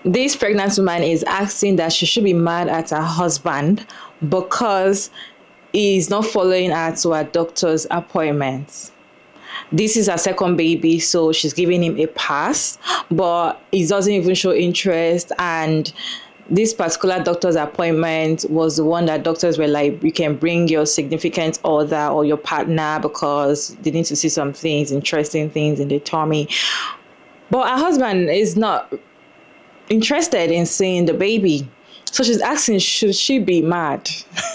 This pregnant woman is asking that she should be mad at her husband because he is not following her to her doctor's appointments. This is her second baby, so she's giving him a pass, but he doesn't even show interest. And this particular doctor's appointment was the one that doctors were like, you can bring your significant other or your partner because they need to see some things, interesting things in the tummy. But her husband is not interested in seeing the baby. So she's asking, should she be mad?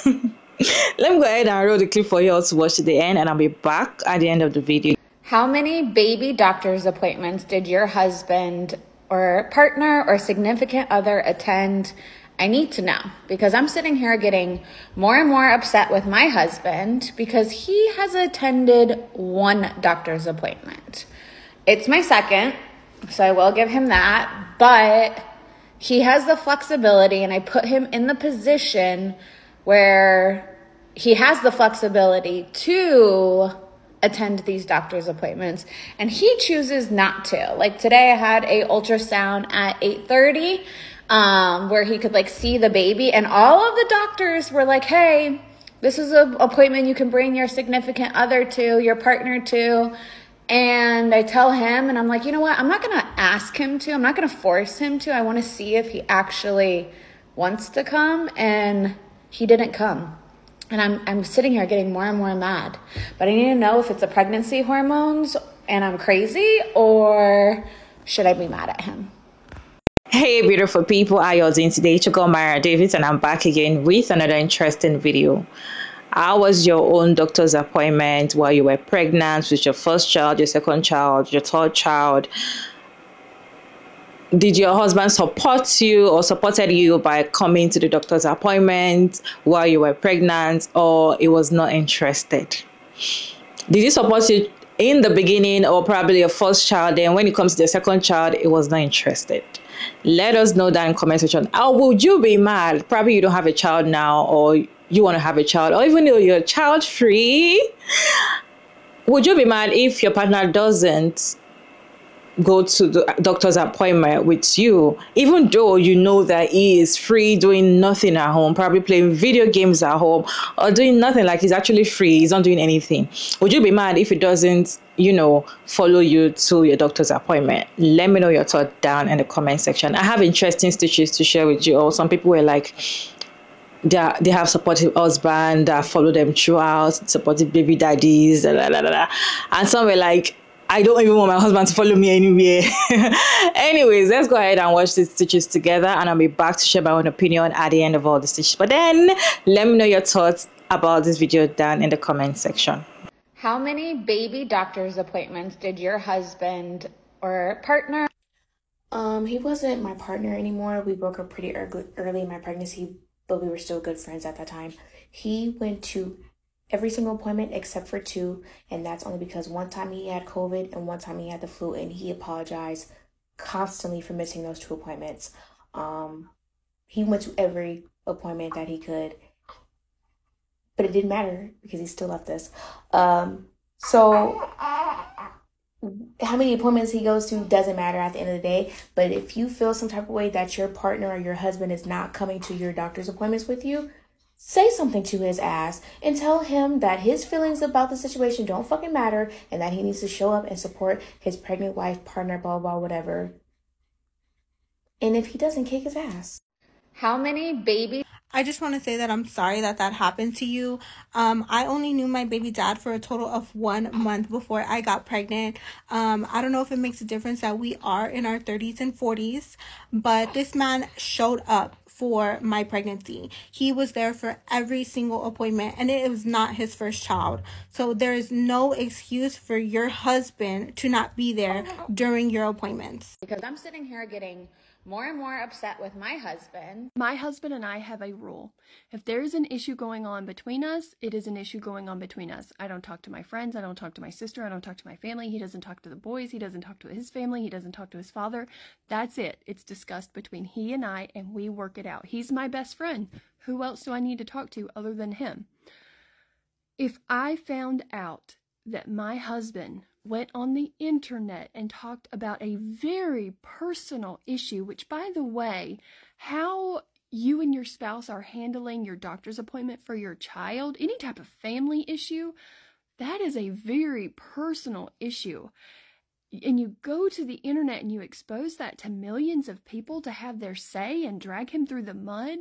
Let me go ahead and roll the clip for you all to watch to the end, and I'll be back at the end of the video. How many baby doctor's appointments did your husband or partner or significant other attend? I need to know, because I'm sitting here getting more and more upset with my husband because he has attended one doctor's appointment. It's my second, so I will give him that, but he has the flexibility, and I put him in the position where he has the flexibility to attend these doctor's appointments, and he chooses not to. Like today I had a ultrasound at 8:30 where he could like see the baby, and all of the doctors were like, hey, this is an appointment you can bring your significant other to, your partner to. And I tell him, and I'm like, you know what? I'm not going to ask him to. I'm not going to force him to. I want to see if he actually wants to come. And he didn't come. And I'm sitting here getting more and more mad. But I need to know if it's the pregnancy hormones and I'm crazy, or should I be mad at him? Hey beautiful people, how are you doing today? It's your girl Myra Davis, and I'm back again with another interesting video. How was your own doctor's appointment while you were pregnant with your first child, your second child, your third child? Did your husband support you or supported you by coming to the doctor's appointment while you were pregnant, or he was not interested? Did he support you in the beginning, or probably your first child, then when it comes to the second child, he was not interested? Let us know that in comment section. How would you be mad? Probably you don't have a child now, or you want to have a child, or even though you're child free, would you be mad if your partner doesn't go to the doctor's appointment with you, even though you know that he is free doing nothing at home, probably playing video games at home or doing nothing, like he's actually free, he's not doing anything? Would you be mad if he doesn't, follow you to your doctor's appointment? Let me know your thoughts down in the comment section. I have interesting stitches to share with you all. Some people were like, they have supportive husband that follow them throughout, supportive baby daddies, and some were like, I don't even want my husband to follow me anywhere. Anyways, let's go ahead and watch these stitches together, and I'll be back to share my own opinion at the end of all the stitches. But then let me know your thoughts about this video down in the comment section. How many baby doctor's appointments did your husband or partner? He wasn't my partner anymore. We broke up pretty early in my pregnancy, but we were still good friends at that time. He went to every single appointment except for 2, and that's only because one time he had COVID and one time he had the flu, and he apologized constantly for missing those 2 appointments. He went to every appointment that he could, but it didn't matter because he still left us. So how many appointments he goes to doesn't matter at the end of the day. But if you feel some type of way that your partner or your husband is not coming to your doctor's appointments with you, say something to his ass and tell him that his feelings about the situation don't fucking matter, and that he needs to show up and support his pregnant wife, partner, blah, blah, whatever. And if he doesn't, kick his ass. How many baby... I just want to say that I'm sorry that happened to you. I only knew my baby dad for a total of 1 month before I got pregnant. I don't know if it makes a difference that we are in our 30s and 40s, but this man showed up for my pregnancy. He was there for every single appointment, and it was not his first child. So there is no excuse for your husband to not be there during your appointments. Because I'm sitting here getting more and more upset with my husband. My husband and I have a rule. If there is an issue going on between us, it is an issue going on between us. I don't talk to my friends. I don't talk to my sister. I don't talk to my family. He doesn't talk to the boys. He doesn't talk to his family. He doesn't talk to his father. That's it. It's discussed between he and I, and we work it out. He's my best friend. Who else do I need to talk to other than him? If I found out that my husband went on the internet and talked about a very personal issue, which, by the way, how you and your spouse are handling your doctor's appointment for your child, any type of family issue, that is a very personal issue. And you go to the internet and you expose that to millions of people to have their say and drag him through the mud.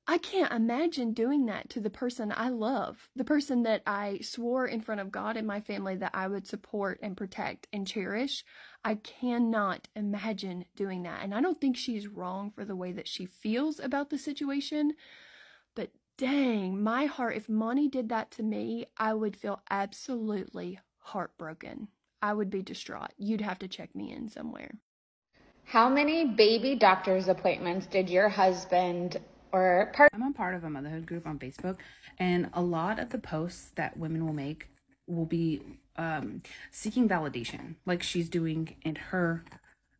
I can't imagine doing that to the person I love, the person that I swore in front of God and my family that I would support and protect and cherish. I cannot imagine doing that. And I don't think she's wrong for the way that she feels about the situation. But dang, my heart, if Monty did that to me, I would feel absolutely heartbroken. I would be distraught. You'd have to check me in somewhere. How many baby doctor's appointments did your husband or partner? I'm a part of a motherhood group on Facebook, and a lot of the posts that women will make will be seeking validation, like she's doing in her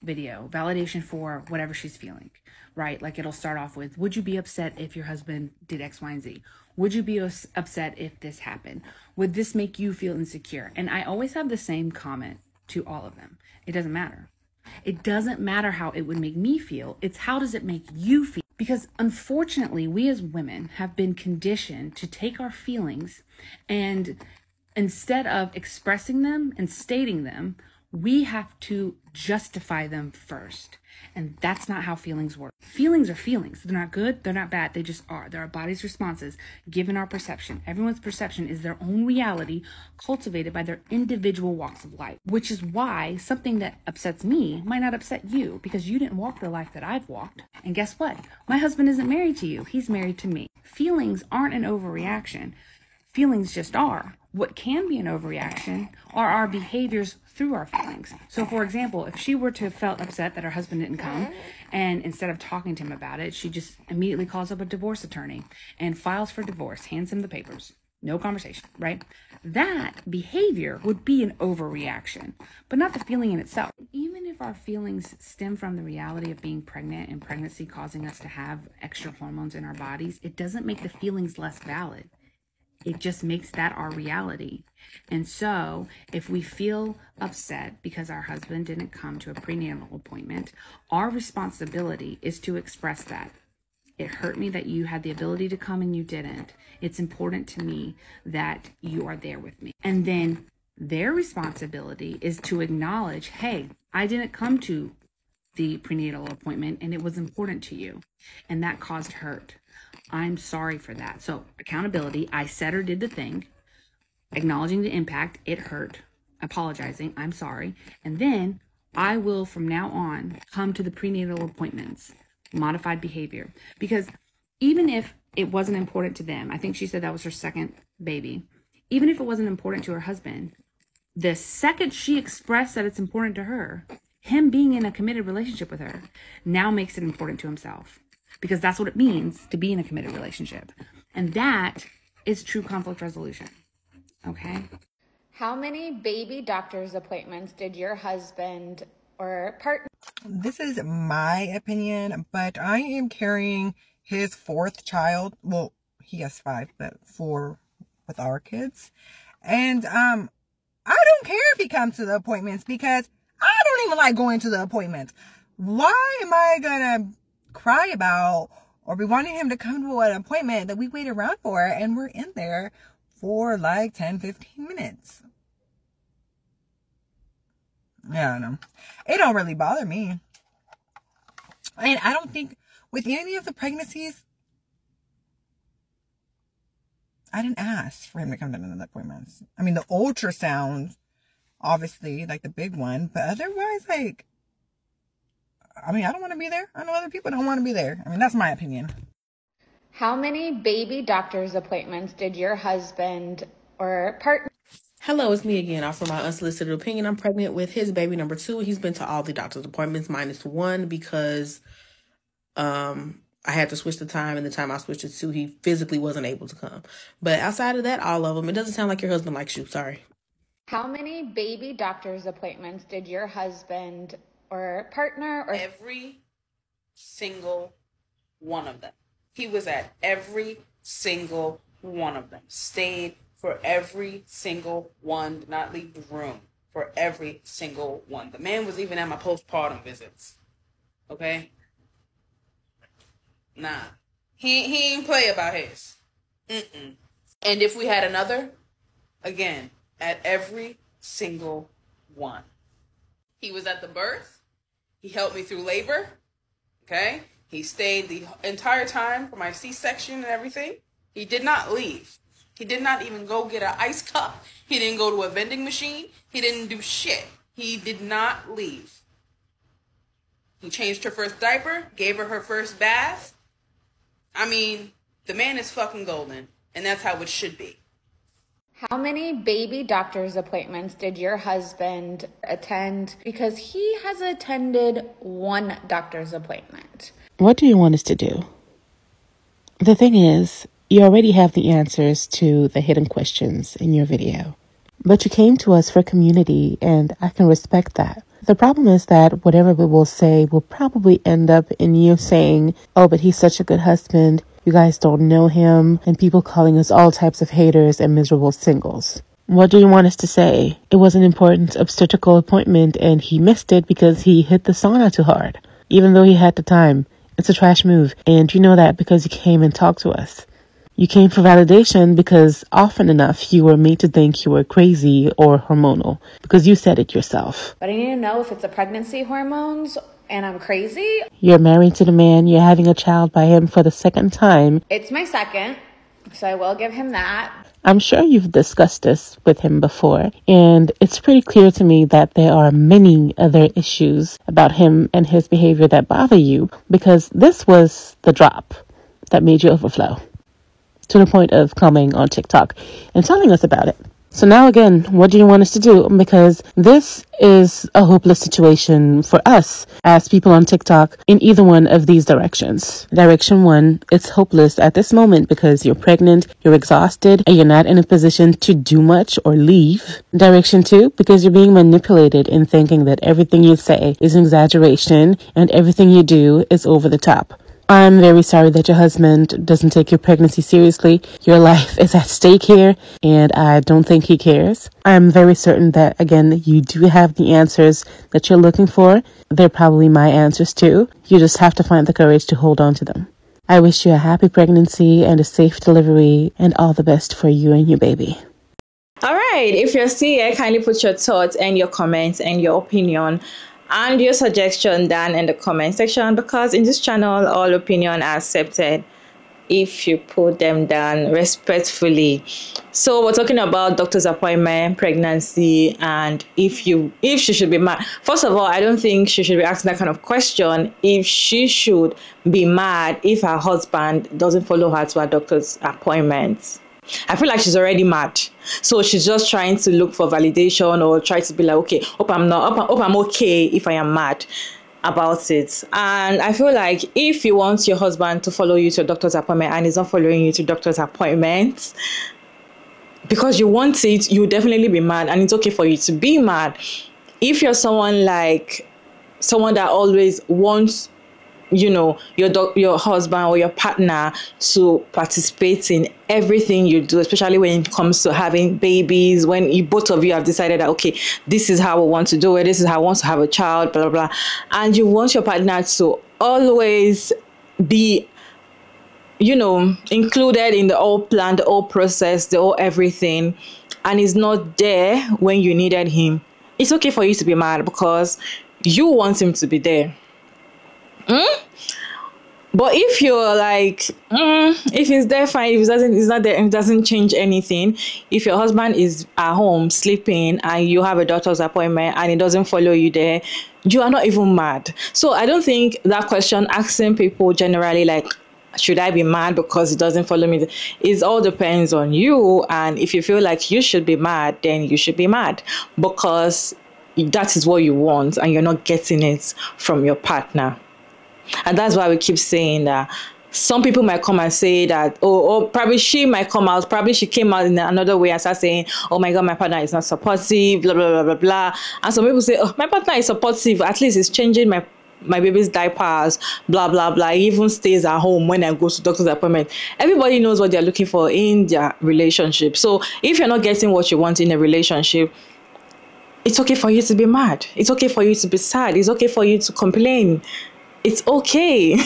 video, validation for whatever she's feeling, right? Like it'll start off with, would you be upset if your husband did X, Y, and Z? Would you be upset if this happened? Would this make you feel insecure? And I always have the same comment to all of them. It doesn't matter. It doesn't matter how it would make me feel. It's how does it make you feel? Because unfortunately, we as women have been conditioned to take our feelings and instead of expressing them and stating them, we have to justify them first. And that's not how feelings work. Feelings are feelings. They're not good. They're not bad. They just are. They're our body's responses given our perception. Everyone's perception is their own reality cultivated by their individual walks of life, which is why something that upsets me might not upset you because you didn't walk the life that I've walked. And guess what? My husband isn't married to you. He's married to me. Feelings aren't an overreaction. Feelings just are. What can be an overreaction are our behaviors through our feelings. So for example, if she were to have felt upset that her husband didn't come, and instead of talking to him about it, she just immediately calls up a divorce attorney and files for divorce, hands him the papers, no conversation, right? That behavior would be an overreaction, but not the feeling in itself. Even if our feelings stem from the reality of being pregnant and pregnancy causing us to have extra hormones in our bodies, it doesn't make the feelings less valid. It just makes that our reality. And so if we feel upset because our husband didn't come to a prenatal appointment, our responsibility is to express that. It hurt me that you had the ability to come and you didn't. It's important to me that you are there with me. And then their responsibility is to acknowledge, hey, I didn't come to the prenatal appointment and it was important to you. And that caused hurt. I'm sorry for that. So accountability, I said or did the thing, acknowledging the impact, it hurt, apologizing, I'm sorry. And then I will from now on come to the prenatal appointments, modified behavior. Because even if it wasn't important to them, I think she said that was her second baby, even if it wasn't important to her husband, the second she expressed that it's important to her, him being in a committed relationship with her now makes it important to himself. Because that's what it means to be in a committed relationship. And that is true conflict resolution. Okay? How many baby doctor's appointments did your husband or partner? This is my opinion, but I am carrying his fourth child. Well, he has 5, but 4 with our kids. And I don't care if he comes to the appointments because I don't even like going to the appointments. Why am I gonna cry about or be wanting him to come to an appointment that we wait around for and we're in there for like 10-15 minutes? Yeah, I don't know. It don't really bother me. And I don't think with any of the pregnancies, I didn't ask for him to come to the appointments. I mean, the ultrasound, obviously, like the big one, but otherwise, like, I mean, I don't want to be there. I know other people don't want to be there. I mean, that's my opinion. How many baby doctor's appointments did your husband or partner? Hello, it's me again. Also, my unsolicited opinion. I'm pregnant with his baby number 2. He's been to all the doctor's appointments minus 1 because I had to switch the time, and the time I switched it to, he physically wasn't able to come. But outside of that, all of them. It doesn't sound like your husband likes you. Sorry. How many baby doctor's appointments did your husband or partner or every single one of them? He was at every single one of them. Stayed for every single one. Did not leave the room for every single one. The man was even at my postpartum visits. Okay? Nah. He ain't play about his. And if we had another, again, at every single one. He was at the birth. He helped me through labor. Okay? He stayed the entire time for my C-section and everything. He did not leave. He did not even go get an ice cup. He didn't go to a vending machine. He didn't do shit. He did not leave. He changed her first diaper, gave her her first bath. I mean, the man is fucking golden, and that's how it should be. How many baby doctor's appointments did your husband attend? Because he has attended one doctor's appointment. What do you want us to do? The thing is, you already have the answers to the hidden questions in your video. But you came to us for community, and I can respect that. The problem is that whatever we will say will probably end up in you saying, oh, but he's such a good husband. You guys don't know him, and people calling us all types of haters and miserable singles. What do you want us to say? It was an important obstetrical appointment, and he missed it because he hit the sauna too hard, even though he had the time. It's a trash move, and you know that because you came and talked to us. You came for validation because often enough you were made to think you were crazy or hormonal because you said it yourself. But I need to know if it's the pregnancy hormones and I'm crazy. You're married to the man. You're having a child by him for the second time. It's my second, so I will give him that. I'm sure you've discussed this with him before, and it's pretty clear to me that there are many other issues about him and his behavior that bother you because this was the drop that made you overflow to the point of coming on TikTok and telling us about it. So now again, what do you want us to do? Because this is a hopeless situation for us as people on TikTok in either one of these directions. Direction one, it's hopeless at this moment because you're pregnant, you're exhausted, and you're not in a position to do much or leave. Direction two, because you're being manipulated in thinking that everything you say is an exaggeration and everything you do is over the top. I'm very sorry that your husband doesn't take your pregnancy seriously. Your life is at stake here, and I don't think he cares. I'm very certain that, again, you do have the answers that you're looking for. They're probably my answers too. You just have to find the courage to hold on to them. I wish you a happy pregnancy and a safe delivery, and all the best for you and your baby. All right. If you're still here, kindly put your thoughts and your comments and your opinion and your suggestion down in the comment section, because in this channel all opinion are accepted if you put them down respectfully. So we're talking about doctor's appointment, pregnancy, and if she should be mad. First of all, I don't think she should be asking that kind of question if she should be mad if her husband doesn't follow her to her doctor's appointments. I feel like she's already mad, so she's just trying to look for validation or try to be like, okay, hope I'm okay if I am mad about it. And I feel like if you want your husband to follow you to a doctor's appointment and he's not following you to doctor's appointments because you want it, you'll definitely be mad, and it's okay for you to be mad. If you're someone that always wants, you know, your husband or your partner to participate in everything you do, especially when it comes to having babies, when both of you have decided that, okay, this is how I want to do it, this is how I want to have a child, blah, blah, blah, and you want your partner to always be, you know, included in the whole plan, the whole process, the whole everything, and he's not there when you needed him, it's okay for you to be mad because you want him to be there. But if you're like, if he's there, fine. If he's not there, it doesn't change anything. If your husband is at home sleeping and you have a doctor's appointment and he doesn't follow you there, you are not even mad. So I don't think that question asking people generally like, should I be mad because he doesn't follow me? It all depends on you. And if you feel like you should be mad, then you should be mad because that is what you want and you're not getting it from your partner. And that's why we keep saying that some people might come and say that, oh, probably she might come out, probably she came out in another way and start saying, oh my God, my partner is not supportive, blah, blah, blah, blah, blah. And some people say, oh, my partner is supportive, at least it's changing my baby's diapers, blah, blah, blah. He even stays at home when I go to doctor's appointment. Everybody knows what they're looking for in their relationship. So if you're not getting what you want in a relationship, it's okay for you to be mad. It's okay for you to be sad. It's okay for you to complain. It's okay.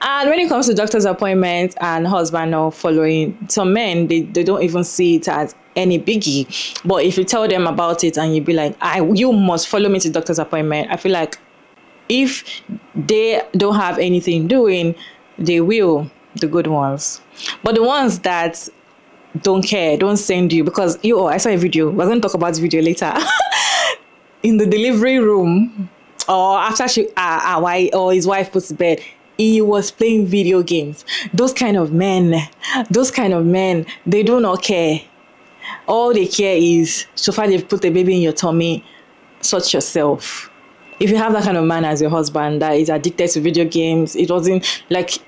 And when it comes to doctor's appointments and husband not following, some men, they don't even see it as any biggie. But if you tell them about it and you be like, you must follow me to doctor's appointment, I feel like if they don't have anything doing, they will, the good ones. But the ones that don't care, don't send you, because I saw a video, we're going to talk about the video later, in the delivery room, or after his wife puts to bed, he was playing video games. Those kind of men, they do not care. All they care is, so far they've put a baby in your tummy, sort yourself. If you have that kind of man as your husband that is addicted to video games, it wasn't like,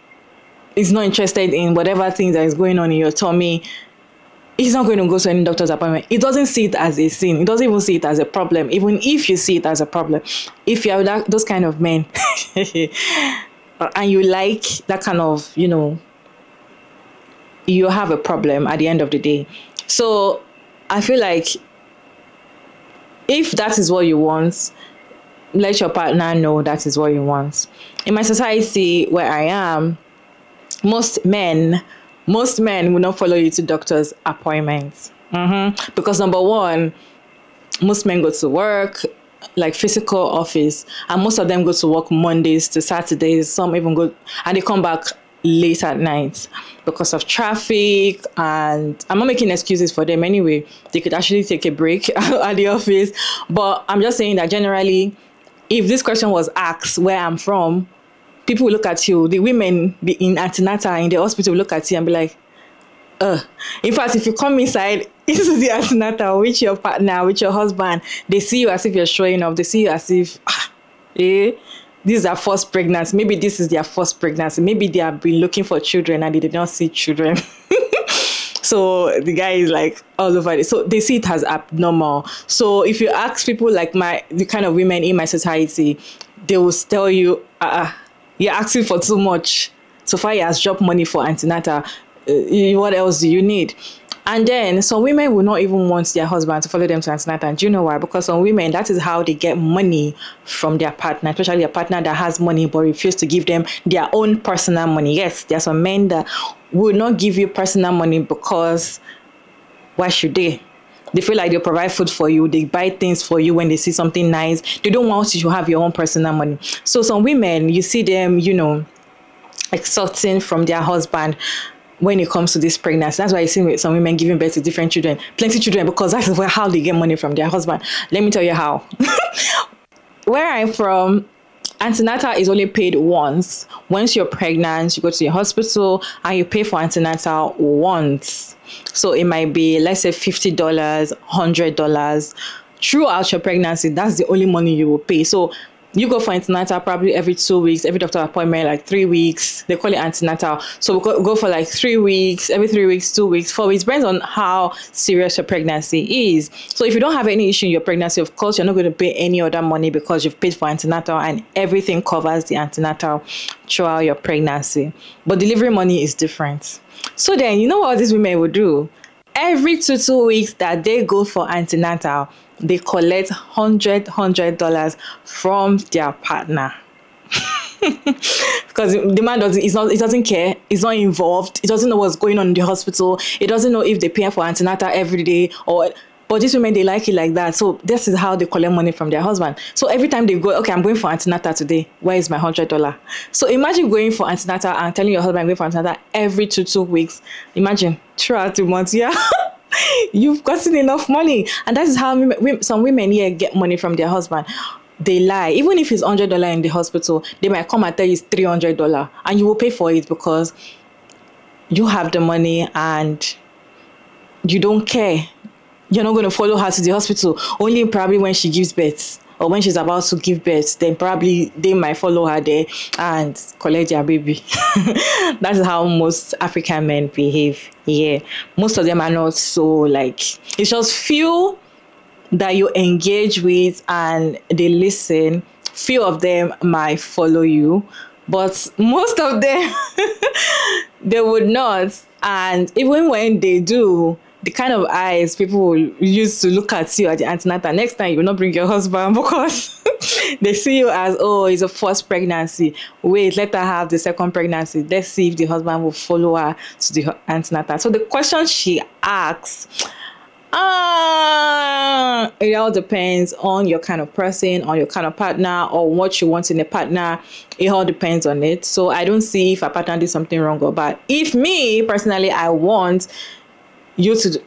he's not interested in whatever things that is going on in your tummy, he's not going to go to any doctor's appointment. He doesn't see it as a sin. He doesn't even see it as a problem, even if you see it as a problem. If you have those kind of men, and you like that kind of, you have a problem at the end of the day. So I feel like if that is what you want, let your partner know that is what you want. In my society where I am, most men will not follow you to doctor's appointments. Because number one, most men go to work, like physical office, and most of them go to work Mondays to Saturdays. Some even go, and they come back late at night because of traffic. And I'm not making excuses for them anyway. They could actually take a break at the office. But I'm just saying that generally, if this question was asked where I'm from, people will look at you. The women in antenatal in the hospital will look at you and be like, in fact, if you come inside into the antenatal with your partner, with your husband, they see you as if you're showing off. They see you as if, this is their first pregnancy. Maybe this is their first pregnancy. Maybe they have been looking for children and they did not see children. So the guy is like all over it. So they see it as abnormal. So if you ask people like the kind of women in my society, they will tell you, you're asking for too much. So far, he has dropped money for antenatal. What else do you need? And then some women will not even want their husband to follow them to antenatal. And do you know why? Because some women, that is how they get money from their partner, especially a partner that has money but refuse to give them their own personal money. Yes, there are some men that will not give you personal money because why should they? They feel like they provide food for you. They buy things for you when they see something nice. They don't want you to have your own personal money. So some women, you see them, extorting from their husband when it comes to this pregnancy. That's why you see some women giving birth to different children, plenty of children, because that's how they get money from their husband. Let me tell you how. Where I'm from, antenatal is only paid once. Once you're pregnant, you go to your hospital and you pay for antenatal once. So it might be, let's say, $50, $100 throughout your pregnancy. That's the only money you will pay. So you go for antenatal probably every 2 weeks, every doctor appointment, like 3 weeks. They call it antenatal. So we'll go for like 3 weeks, every 3 weeks, 2 weeks, 4 weeks. Depends on how serious your pregnancy is. So if you don't have any issue in your pregnancy, of course, you're not going to pay any other money because you've paid for antenatal and everything covers the antenatal throughout your pregnancy. But delivery money is different. So then, you know what these women will do? Every 2 weeks that they go for antenatal, they collect $100 from their partner. Because the man doesn't care, he's not involved, he doesn't know what's going on in the hospital, he doesn't know if they pay for antenatal every day but these women, they like it like that. So this is how they collect money from their husband. So every time they go, okay, I'm going for antenatal today, where is my $100? So imagine going for antenatal and telling your husband I'm going for antenatal every 2 weeks. Imagine throughout the month, yeah. You've gotten enough money. And that is how some women here get money from their husband. They lie. Even if it's $100 in the hospital, they might come and tell you it's $300 and you will pay for it because you have the money and you don't care. You're not going to follow her to the hospital. Only probably when she gives birth or when she's about to give birth, then probably they might follow her there and collect their baby. That's how most African men behave here. Most of them are not so like, it's just few that you engage with and they listen few of them might follow you, but most of them they would not. And even when they do, the kind of eyes people will use to look at you at the antenatal, next time you will not bring your husband because they see you as, oh, it's a first pregnancy. Wait, let her have the second pregnancy. Let's see if the husband will follow her to the antenatal. So the question she asks, it all depends on your kind of person, on your kind of partner, or what you want in a partner. It all depends on it. So I don't see if a partner did something wrong or bad. If me personally, I want you to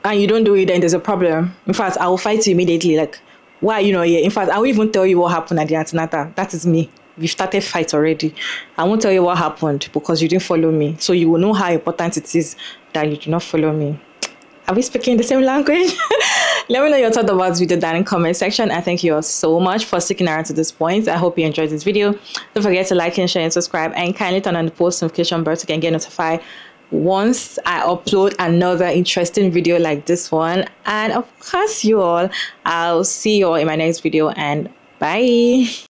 and you don't do it, then there's a problem. In fact, I will fight you immediately. Like, why you know here? In fact, I will even tell you what happened at the antenatal. That is me. We've started fight already. I won't tell you what happened because you didn't follow me. So you will know how important it is that you do not follow me. Are we speaking the same language? Let me know your thoughts about this video down in the comment section. I thank you all so much for sticking around to this point. I hope you enjoyed this video. Don't forget to like and share and subscribe, and kindly turn on the post notification bell so you can get notified once I upload another interesting video like this one. And of course, you all, I'll see you all in my next video, and bye.